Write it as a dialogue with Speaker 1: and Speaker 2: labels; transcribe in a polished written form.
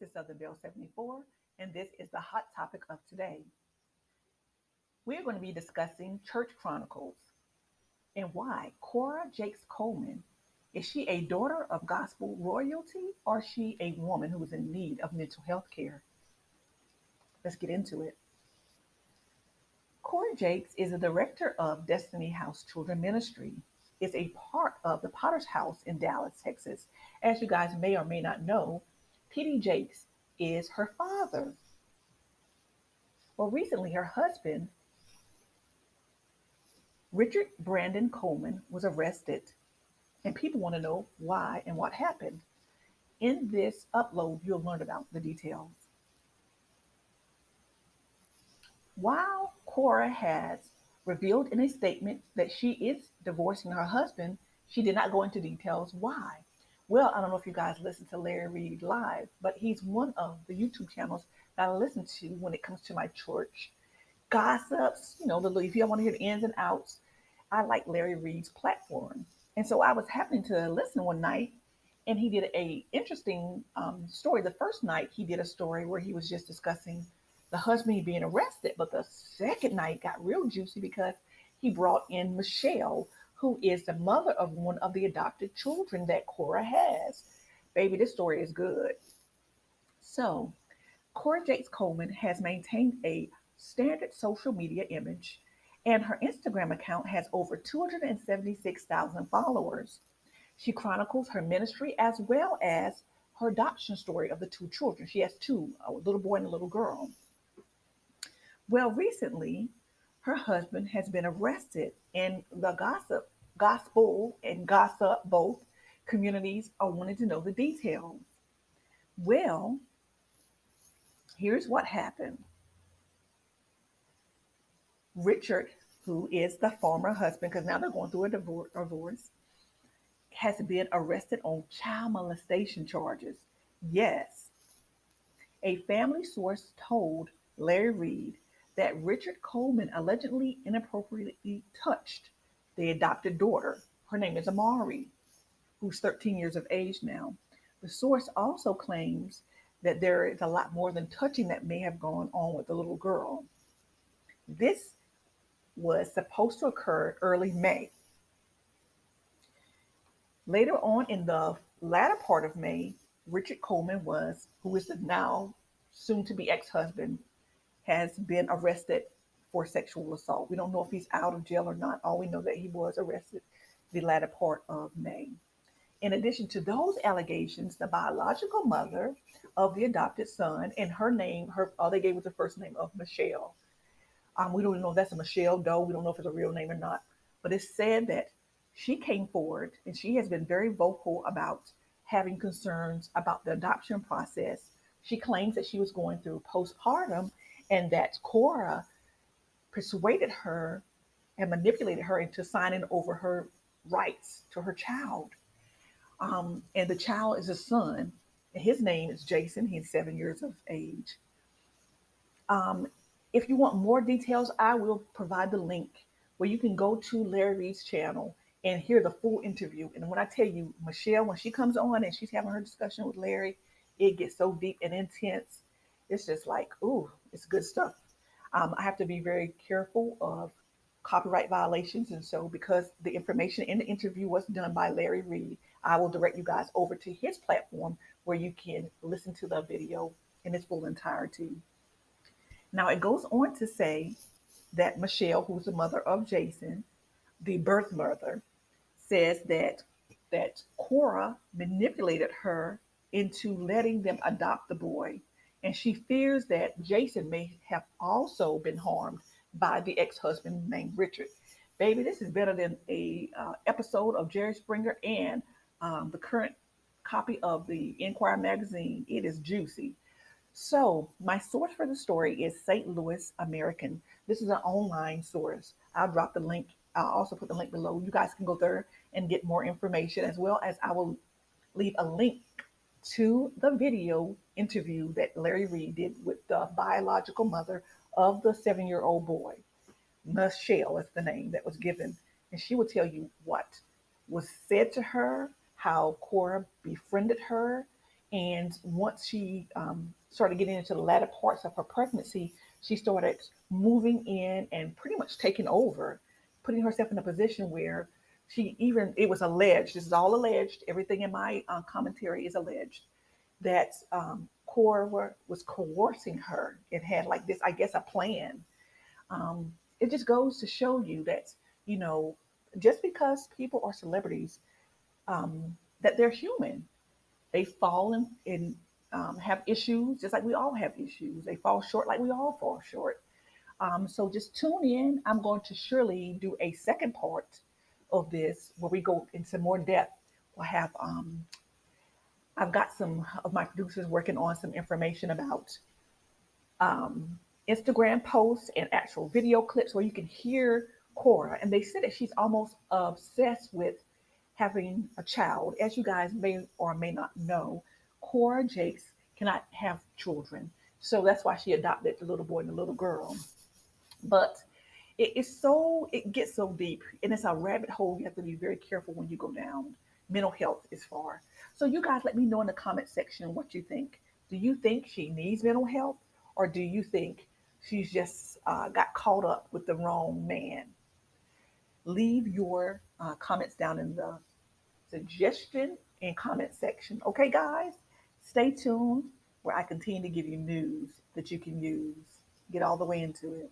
Speaker 1: This is Southern Belle 74, and this is the hot topic of today. We're going to be discussing Church Chronicles and why Cora Jakes Coleman, is she a daughter of gospel royalty or is she a woman who is in need of mental health care? Let's get into it. Cora Jakes is a director of Destiny House Children Ministry. Is a part of the Potter's House in Dallas, Texas. As you guys may or may not know, P.D. Jakes is her father. Well, recently her husband, Richard Brandon Coleman, was arrested, and people want to know why and what happened. In this upload, you'll learn about the details. While Cora has revealed in a statement that she is divorcing her husband, she did not go into details why. Well, I don't know if you guys listen to Larry Reed live, but he's one of the YouTube channels that I listen to when it comes to my church gossips, if you want to hear the ins and outs. I like Larry Reed's platform. And so I was happening to listen one night, and he did a interesting story. The first night he did a story where he was just discussing the husband being arrested, but the second night got real juicy because he brought in Michelle, who is the mother of one of the adopted children that Cora has. Baby, this story is good. So, Cora Jakes Coleman has maintained a standard social media image, and her Instagram account has over 276,000 followers. She chronicles her ministry as well as her adoption story of the two children. She has two, a little boy and a little girl. Well, recently, her husband has been arrested, and the gospel and gossip, both communities are wanting to know the details. Well, here's what happened. Richard, who is the former husband, because now they're going through a divorce, has been arrested on child molestation charges. Yes, a family source told Larry Reed that Richard Coleman allegedly inappropriately touched the adopted daughter. Her name is Amari, who's 13 years of age now. The source also claims that there is a lot more than touching that may have gone on with the little girl. This was supposed to occur early May. Later on in the latter part of May, Richard Coleman who is the now soon to be ex-husband, has been arrested for sexual assault. We don't know if he's out of jail or not. All we know that he was arrested the latter part of May. In addition to those allegations, the biological mother of the adopted son, and her name, all they gave was the first name of Michelle. We don't even know if that's a Michelle Doe. We don't know if it's a real name or not. But it's said that she came forward and she has been very vocal about having concerns about the adoption process. She claims that she was going through postpartum and that Cora persuaded her and manipulated her into signing over her rights to her child. And the child is a son. And his name is Jason. He's 7 years of age. Um, if you want more details, I will provide the link where you can go to Larry Reed's channel and hear the full interview. And when I tell you, Michelle, when she comes on and she's having her discussion with Larry, it gets so deep and intense. It's just like, ooh, it's good stuff. I have to be very careful of copyright violations. And so, because the information in the interview was done by Larry Reed, I will direct you guys over to his platform where you can listen to the video in its full entirety. Now, it goes on to say that Michelle, who's the mother of Jason, the birth mother, says that Cora manipulated her into letting them adopt the boy, and she fears that Jason may have also been harmed by the ex-husband named Richard. Baby, this is better than a episode of Jerry Springer and the current copy of the Enquirer magazine. It is juicy. So, my source for the story is St. Louis American. This is an online source. I'll drop the link. I'll also put the link below. You guys can go there and get more information, as well as I will leave a link to the video interview that Larry Reed did with the biological mother of the 7-year-old boy. Michelle is the name that was given. And she will tell you what was said to her, how Cora befriended her, And once she started getting into the latter parts of her pregnancy, she started moving in and pretty much taking over, putting herself in a position where she even, it was alleged, this is all alleged, everything in my commentary is alleged, that Cora was coercing her. It had like this, I guess, a plan. It just goes to show you that, you know, just because people are celebrities, that they're human. They fall in have issues, just like we all have issues. They fall short, like we all fall short. So just tune in. I'm going to surely do a second part of this where we go into more depth. We'll have I've got some of my producers working on some information about um, Instagram posts and actual video clips where you can hear Cora. And they said that she's almost obsessed with having a child. As you guys may or may not know, Cora Jakes cannot have children. So that's why she adopted the little boy and the little girl. But it gets so deep and it's a rabbit hole you have to be very careful when you go down. Mental health is far. So you guys let me know in the comment section what you think. Do you think she needs mental health, or do you think she's just got caught up with the wrong man? Leave your comments down in the suggestion and comment section. Okay, guys, stay tuned where I continue to give you news that you can use. Get all the way into it.